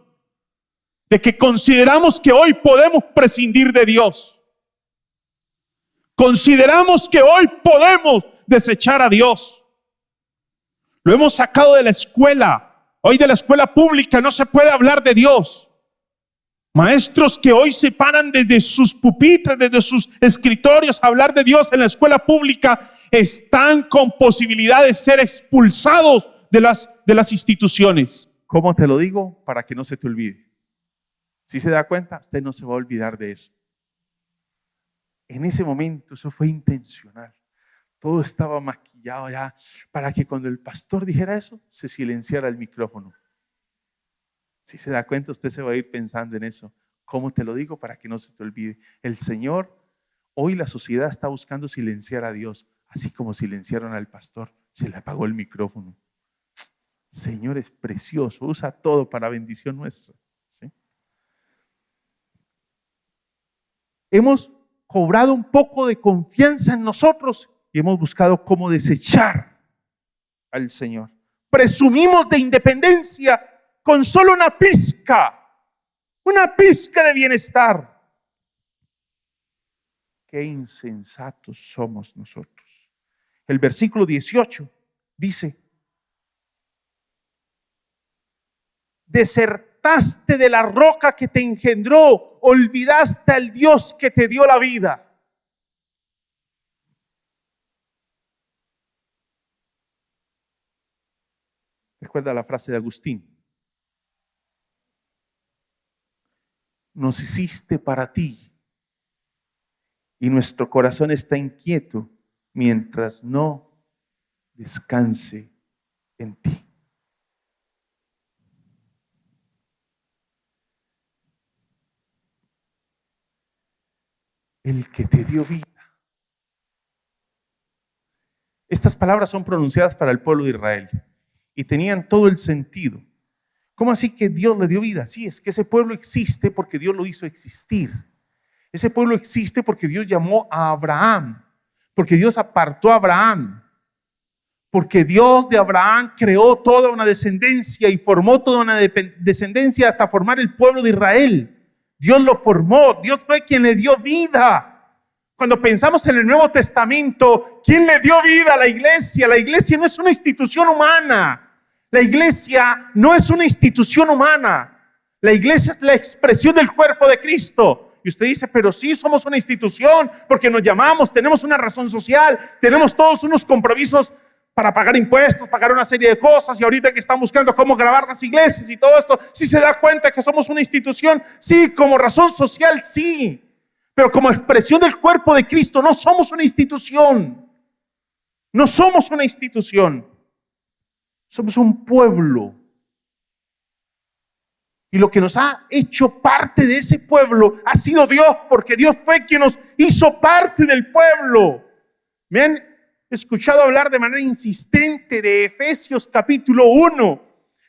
de que consideramos que hoy podemos prescindir de Dios. Consideramos que hoy podemos desechar a Dios. Lo hemos sacado de la escuela. Hoy de la escuela pública no se puede hablar de Dios. Maestros que hoy se paran desde sus pupitres, desde sus escritorios a hablar de Dios en la escuela pública, están con posibilidad de ser expulsados de las instituciones. ¿Cómo te lo digo? Para que no se te olvide. Si se da cuenta, usted no se va a olvidar de eso. En ese momento eso fue intencional. Todo estaba maquillado ya para que cuando el pastor dijera eso, se silenciara el micrófono. Si se da cuenta, usted se va a ir pensando en eso. ¿Cómo te lo digo? Para que no se te olvide. El Señor, hoy la sociedad está buscando silenciar a Dios, así como silenciaron al pastor. Se le apagó el micrófono. Señor es precioso, usa todo para bendición nuestra. ¿Sí? Hemos cobrado un poco de confianza en nosotros y hemos buscado cómo desechar al Señor. Presumimos de independencia con solo una pizca de bienestar. Qué insensatos somos nosotros. El versículo 18 dice: desertaste de la roca que te engendró, olvidaste al Dios que te dio la vida. Recuerda la frase de Agustín: nos hiciste para ti y nuestro corazón está inquieto mientras no descanse en ti. El que te dio vida. Estas palabras son pronunciadas para el pueblo de Israel y tenían todo el sentido. ¿Cómo así que Dios le dio vida? Sí, es que ese pueblo existe porque Dios lo hizo existir. Ese pueblo existe porque Dios llamó a Abraham, porque Dios apartó a Abraham, porque Dios de Abraham creó toda una descendencia y formó toda una descendencia hasta formar el pueblo de Israel. Dios lo formó, Dios fue quien le dio vida. Cuando pensamos en el Nuevo Testamento, ¿quién le dio vida a la iglesia? La iglesia no es una institución humana. La iglesia no es una institución humana. La iglesia es la expresión del cuerpo de Cristo. Y usted dice, pero sí somos una institución porque nos llamamos, tenemos una razón social, tenemos todos unos compromisos para pagar impuestos, pagar una serie de cosas, y ahorita que están buscando cómo grabar las iglesias y todo esto, si se da cuenta que somos una institución, sí, como razón social, sí, pero como expresión del cuerpo de Cristo no somos una institución, no somos una institución, somos un pueblo. Y lo que nos ha hecho parte de ese pueblo ha sido Dios, porque Dios fue quien nos hizo parte del pueblo. Me han escuchado hablar de manera insistente de Efesios capítulo 1,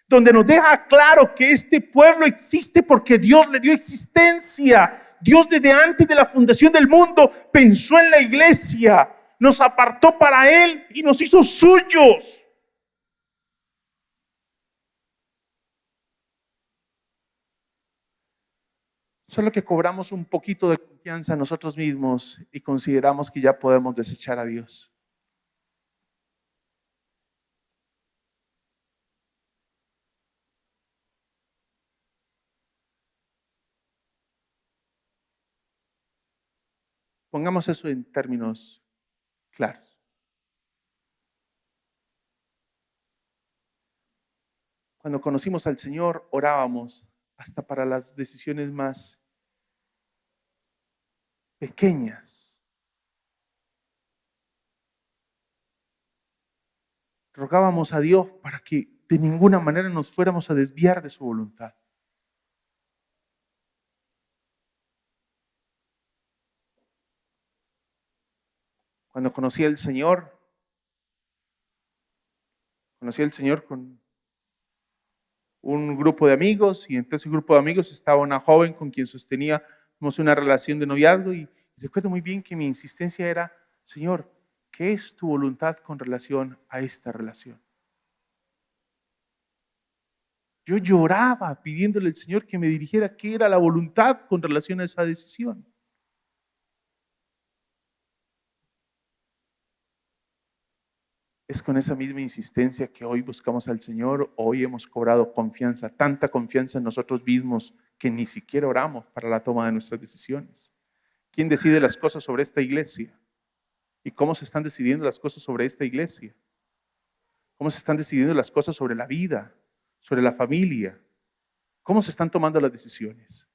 donde nos deja claro que este pueblo existe porque Dios le dio existencia. Dios desde antes de la fundación del mundo pensó en la iglesia, nos apartó para Él y nos hizo suyos. Solo que cobramos un poquito de confianza en nosotros mismos y consideramos que ya podemos desechar a Dios. Pongamos eso en términos claros. Cuando conocimos al Señor, orábamos hasta para las decisiones más pequeñas. Rogábamos a Dios para que de ninguna manera nos fuéramos a desviar de su voluntad. Cuando conocí al Señor con un grupo de amigos, y entre ese grupo de amigos estaba una joven con quien sosteníamos una relación de noviazgo, y recuerdo muy bien que mi insistencia era: Señor, ¿qué es tu voluntad con relación a esta relación? Yo lloraba pidiéndole al Señor que me dirigiera qué era la voluntad con relación a esa decisión. Es con esa misma insistencia que hoy buscamos al Señor. Hoy hemos cobrado confianza, tanta confianza en nosotros mismos que ni siquiera oramos para la toma de nuestras decisiones. ¿Quién decide las cosas sobre esta iglesia? ¿Y cómo se están decidiendo las cosas sobre esta iglesia? ¿Cómo se están decidiendo las cosas sobre la vida, sobre la familia? ¿Cómo se están tomando las decisiones?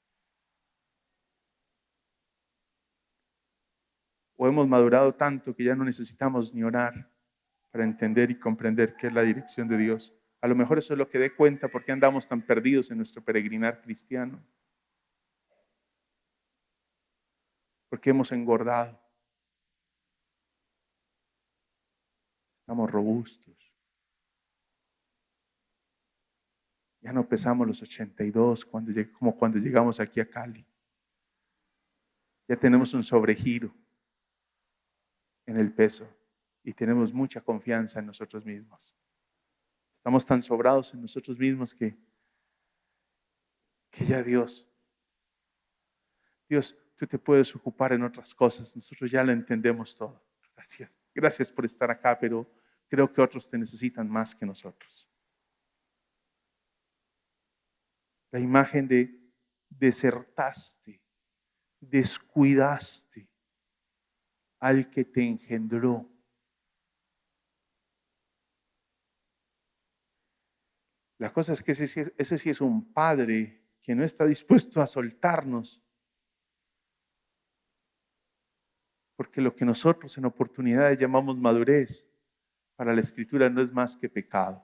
¿O hemos madurado tanto que ya no necesitamos ni orar para entender y comprender qué es la dirección de Dios? A lo mejor eso es lo que dé cuenta por qué andamos tan perdidos en nuestro peregrinar cristiano. Porque hemos engordado. Estamos robustos. Ya no pesamos los 82 como cuando llegamos aquí a Cali. Ya tenemos un sobregiro en el peso y tenemos mucha confianza en nosotros mismos. Estamos tan sobrados en nosotros mismos que ya Dios, tú te puedes ocupar en otras cosas. Nosotros ya lo entendemos todo. Gracias. Gracias por estar acá, pero creo que otros te necesitan más que nosotros. La imagen de desertaste, descuidaste al que te engendró. La cosa es que ese sí es un padre que no está dispuesto a soltarnos, porque lo que nosotros en oportunidades llamamos madurez, para la Escritura no es más que pecado.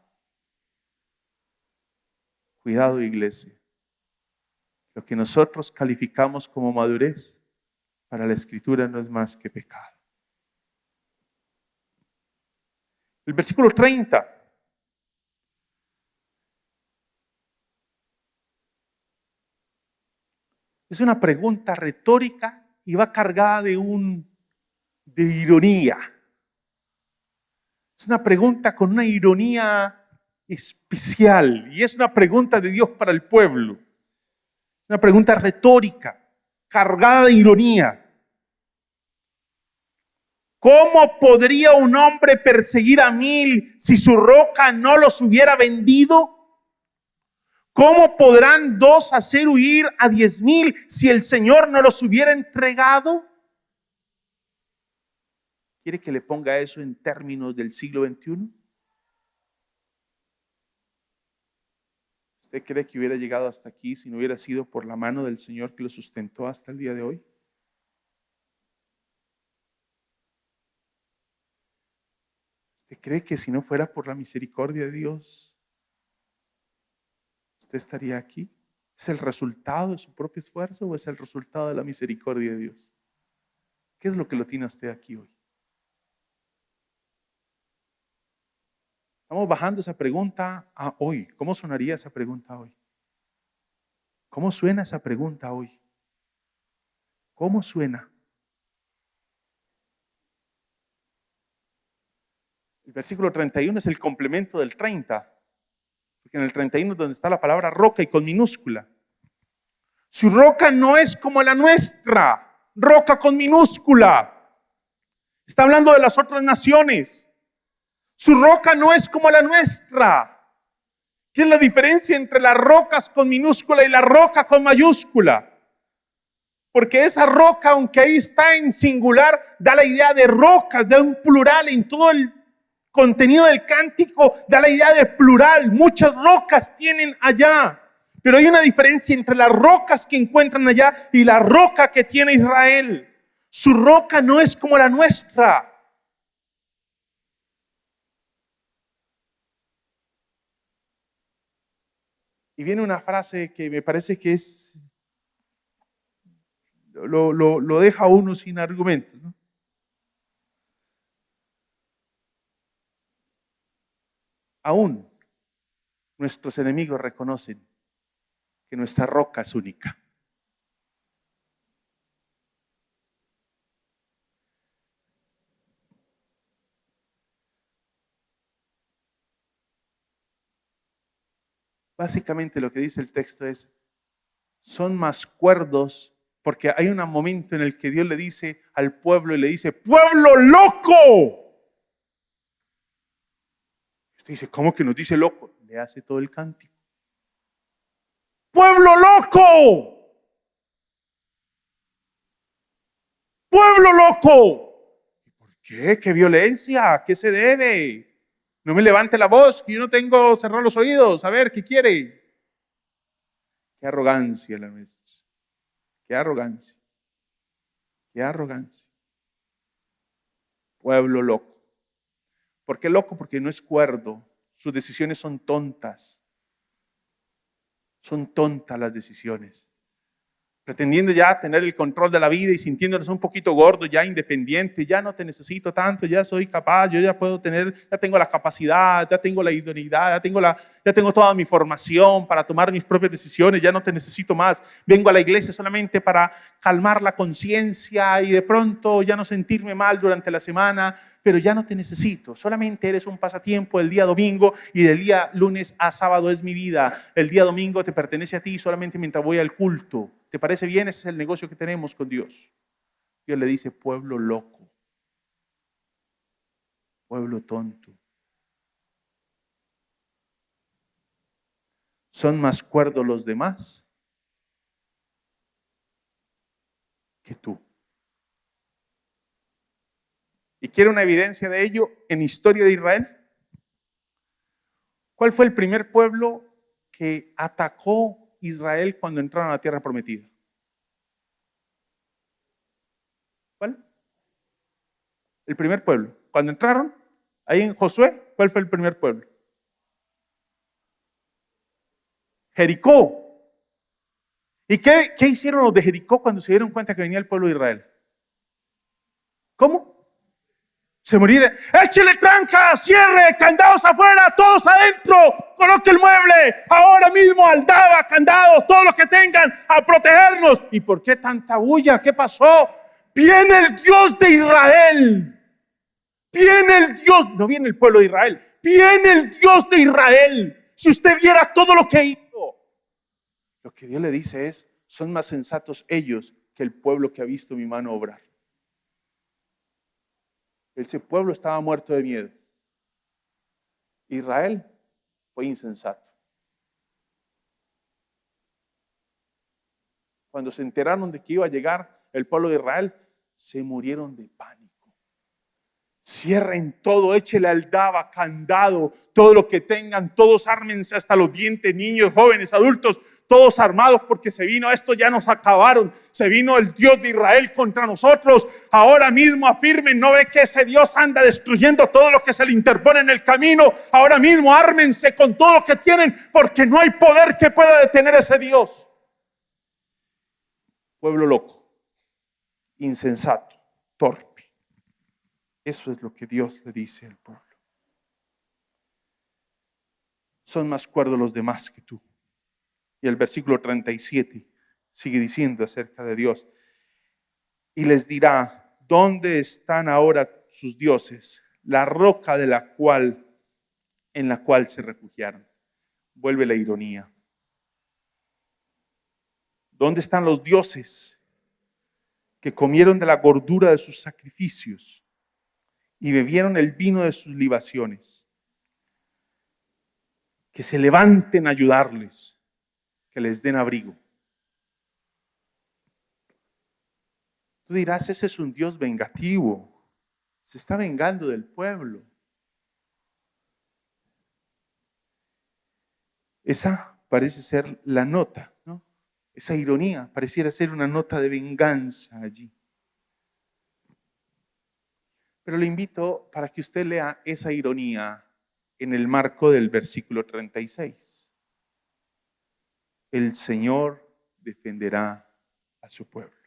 Cuidado, iglesia. Lo que nosotros calificamos como madurez, para la Escritura no es más que pecado. El versículo 30. Es una pregunta retórica y va cargada de ironía. Es una pregunta con una ironía especial y es una pregunta de Dios para el pueblo. Es una pregunta retórica, cargada de ironía. ¿Cómo podría un hombre perseguir a 1000 si su roca no los hubiera vendido? ¿Cómo podrán 2 hacer huir a 10,000 si el Señor no los hubiera entregado? ¿Quiere que le ponga eso en términos del siglo XXI? ¿Usted cree que hubiera llegado hasta aquí si no hubiera sido por la mano del Señor que lo sustentó hasta el día de hoy? ¿Usted cree que si no fuera por la misericordia de Dios, usted estaría aquí? ¿Es el resultado de su propio esfuerzo o es el resultado de la misericordia de Dios? ¿Qué es lo que lo tiene usted aquí hoy? Estamos bajando esa pregunta a hoy. ¿Cómo sonaría esa pregunta hoy? ¿Cómo suena esa pregunta hoy? ¿Cómo suena? El versículo 31 es el complemento del 30, porque en el 31 es donde está la palabra roca y con minúscula. Su roca no es como la nuestra, roca con minúscula. Está hablando de las otras naciones. Su roca no es como la nuestra. ¿Qué es la diferencia entre las rocas con minúscula y la roca con mayúscula? Porque esa roca, aunque ahí está en singular, da la idea de rocas, da un plural en todo el contenido del cántico, da la idea de plural. Muchas rocas tienen allá. Pero hay una diferencia entre las rocas que encuentran allá y la roca que tiene Israel. Su roca no es como la nuestra. Y viene una frase que me parece que es, lo deja a uno sin argumentos, ¿no? Aún nuestros enemigos reconocen que nuestra roca es única. Básicamente lo que dice el texto es, son más cuerdos, porque hay un momento en el que Dios le dice al pueblo y le dice, ¡pueblo loco! Usted dice, ¿cómo que nos dice loco? Le hace todo el cántico. ¡Pueblo loco! ¡Pueblo loco! ¿Por qué? ¿Qué violencia? ¿A qué se debe? No me levante la voz, que yo no tengo cerrar los oídos. A ver, ¿qué quiere? Qué arrogancia la nuestra. Qué arrogancia. Qué arrogancia. Pueblo loco. ¿Por qué loco? Porque no es cuerdo. Sus decisiones son tontas. Son tontas las decisiones. Pretendiendo ya tener el control de la vida y sintiéndonos un poquito gordo, ya independiente, ya no te necesito tanto, ya soy capaz, yo ya puedo tener, ya tengo la capacidad, ya tengo la idoneidad, ya tengo toda mi formación para tomar mis propias decisiones, ya no te necesito más. Vengo a la iglesia solamente para calmar la conciencia y de pronto ya no sentirme mal durante la semana, pero ya no te necesito. Solamente eres un pasatiempo el día domingo y del día lunes a sábado es mi vida. El día domingo te pertenece a ti solamente mientras voy al culto. ¿Te parece bien? Ese es el negocio que tenemos con Dios. Dios le dice, pueblo loco, pueblo tonto. Son más cuerdos los demás que tú. ¿Y quiere una evidencia de ello en historia de Israel? ¿Cuál fue el primer pueblo que atacó Israel cuando entraron a la tierra prometida? ¿Cuál? El primer pueblo. Cuando entraron, ahí en Josué, ¿cuál fue el primer pueblo? Jericó. ¿Y qué hicieron los de Jericó cuando se dieron cuenta que venía el pueblo de Israel? ¿Cómo? Se murieron. Échele tranca, cierre, candados afuera, todos adentro, coloque el mueble, ahora mismo aldaba, candados, todos los que tengan a protegernos. ¿Y por qué tanta bulla? ¿Qué pasó? Viene el Dios de Israel. Viene el Dios, no viene el pueblo de Israel, viene el Dios de Israel. Si usted viera todo lo que hizo, lo que Dios le dice es, son más sensatos ellos que el pueblo que ha visto mi mano obrar. Ese pueblo estaba muerto de miedo. Israel fue insensato. Cuando se enteraron de que iba a llegar el pueblo de Israel, se murieron de pánico. Cierren todo, échele aldaba, candado, todo lo que tengan, todos ármense hasta los dientes, niños, jóvenes, adultos, todos armados porque se vino, esto ya nos acabaron, se vino el Dios de Israel contra nosotros, ahora mismo afirmen, no ve que ese Dios anda destruyendo todo lo que se le interpone en el camino, ahora mismo ármense con todo lo que tienen porque no hay poder que pueda detener a ese Dios. Pueblo loco, insensato, torpe. Eso es lo que Dios le dice al pueblo. Son más cuerdos los demás que tú. Y el versículo 37 sigue diciendo acerca de Dios. Y les dirá, ¿dónde están ahora sus dioses? La roca en la cual se refugiaron. Vuelve la ironía. ¿Dónde están los dioses que comieron de la gordura de sus sacrificios y bebieron el vino de sus libaciones? Que se levanten a ayudarles, que les den abrigo. Tú dirás, ese es un Dios vengativo. Se está vengando del pueblo. Esa parece ser la nota, ¿no? Esa ironía pareciera ser una nota de venganza allí. Pero le invito para que usted lea esa ironía en el marco del versículo 36. El Señor defenderá a su pueblo.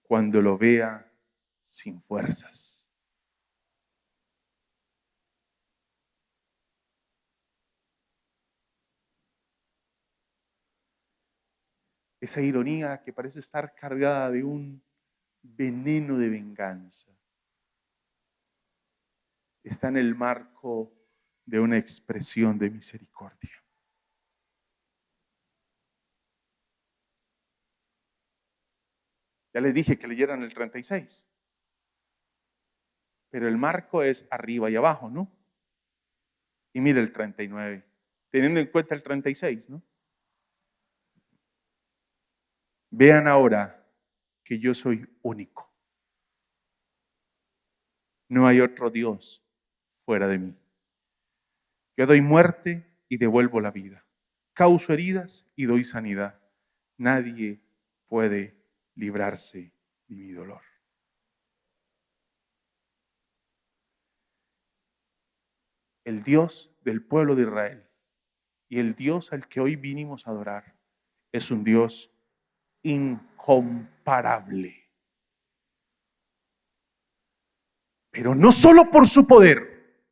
Cuando lo vea sin fuerzas. Esa ironía que parece estar cargada de un veneno de venganza está en el marco de una expresión de misericordia. Ya les dije que leyeran el 36, pero el marco es arriba y abajo, ¿no? Y mire el 39, teniendo en cuenta el 36, ¿no? Vean ahora que yo soy único. No hay otro Dios fuera de mí. Yo doy muerte y devuelvo la vida. Causo heridas y doy sanidad. Nadie puede librarse de mi dolor. El Dios del pueblo de Israel y el Dios al que hoy vinimos a adorar es un Dios incomparable. Pero no solo por su poder,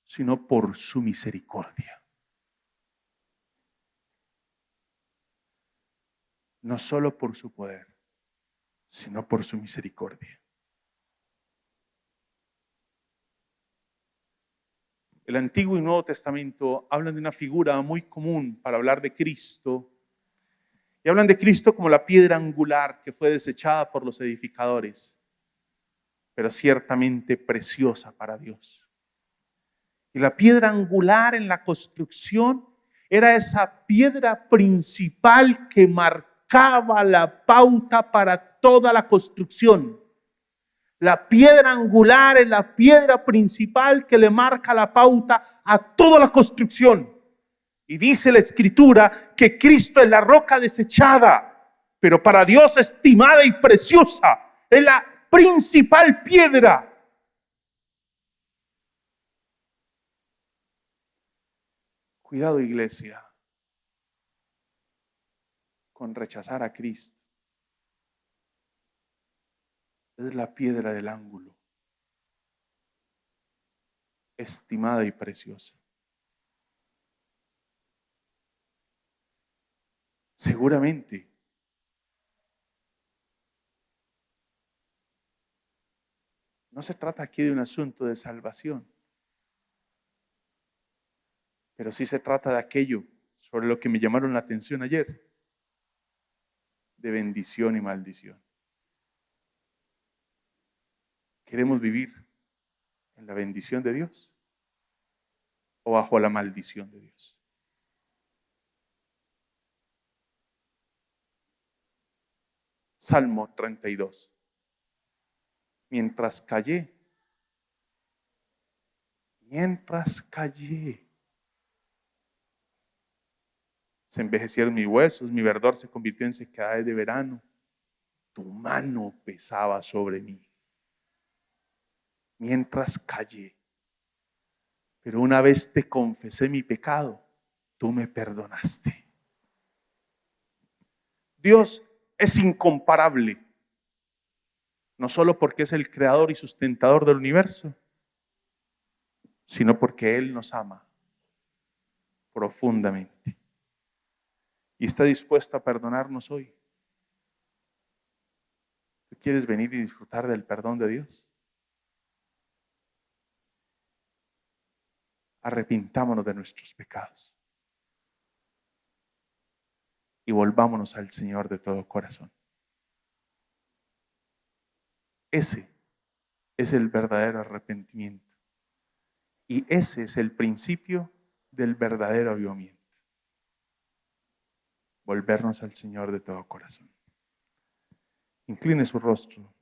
sino por su misericordia. No solo por su poder, sino por su misericordia. El Antiguo y Nuevo Testamento hablan de una figura muy común para hablar de Cristo. Y hablan de Cristo como la piedra angular que fue desechada por los edificadores, pero ciertamente preciosa para Dios. Y la piedra angular en la construcción era esa piedra principal que marcaba la pauta para toda la construcción. La piedra angular es la piedra principal que le marca la pauta a toda la construcción. Y dice la Escritura que Cristo es la roca desechada, pero para Dios estimada y preciosa. Es la principal piedra. Cuidado, iglesia, con rechazar a Cristo. Es la piedra del ángulo, estimada y preciosa. Seguramente no se trata aquí de un asunto de salvación, pero sí se trata de aquello sobre lo que me llamaron la atención ayer, de bendición y maldición. ¿Queremos vivir en la bendición de Dios o bajo la maldición de Dios? Salmo 32. Mientras callé, se envejecieron mis huesos, mi verdor se convirtió en sequedad de verano. Tu mano pesaba sobre mí. Mientras callé. Pero una vez te confesé mi pecado, tú me perdonaste. Dios es incomparable. No solo porque es el creador y sustentador del universo, sino porque Él nos ama profundamente. Y está dispuesto a perdonarnos hoy. ¿Tú quieres venir y disfrutar del perdón de Dios? Arrepintámonos de nuestros pecados y volvámonos al Señor de todo corazón. Ese es el verdadero arrepentimiento y ese es el principio del verdadero avivamiento. volvernos al Señor de todo corazón. Incline su rostro.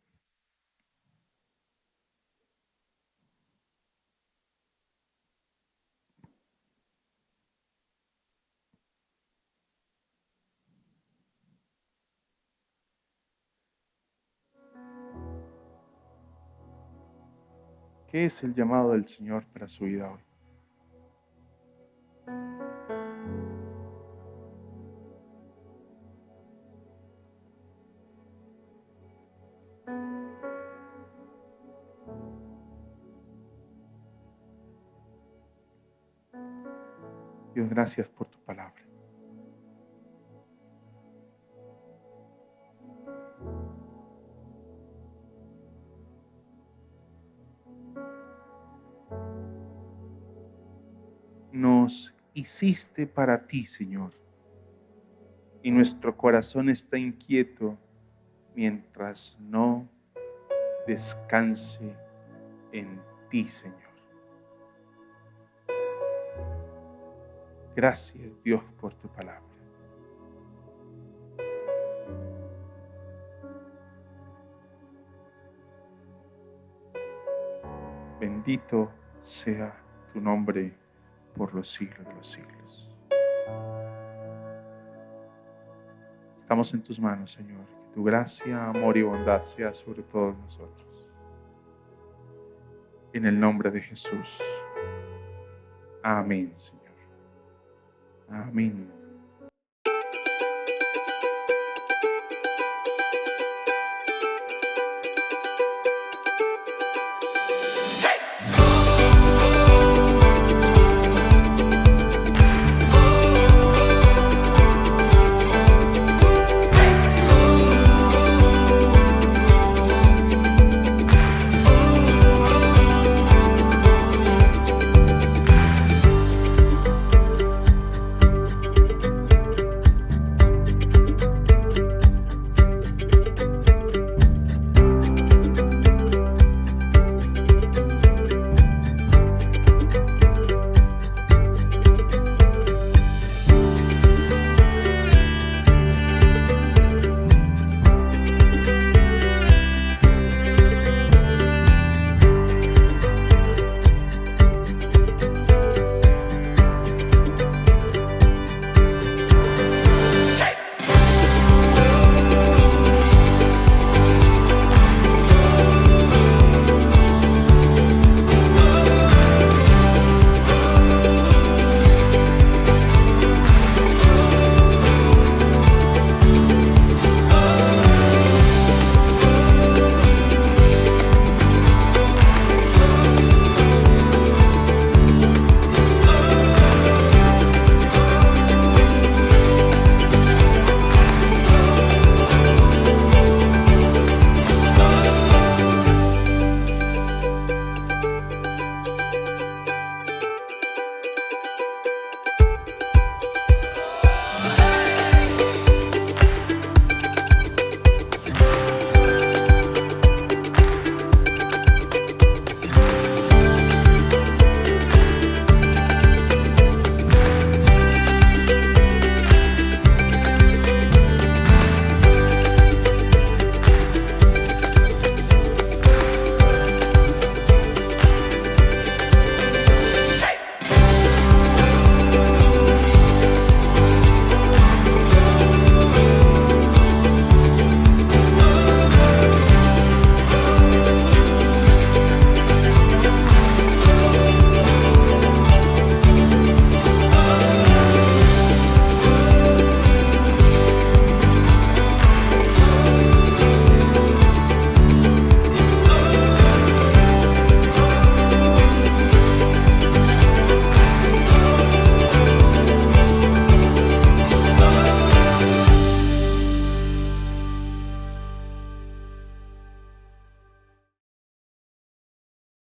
¿Qué es el llamado del Señor para su vida hoy? Dios, gracias por tu palabra. Nos hiciste para ti, Señor, y nuestro corazón está inquieto mientras no descanse en ti, Señor. Gracias, Dios, por tu palabra. Bendito sea tu nombre por los siglos de los siglos. Estamos en tus manos, Señor. Que tu gracia, amor y bondad sea sobre todos nosotros. En el nombre de Jesús. Amén, Señor. Amén.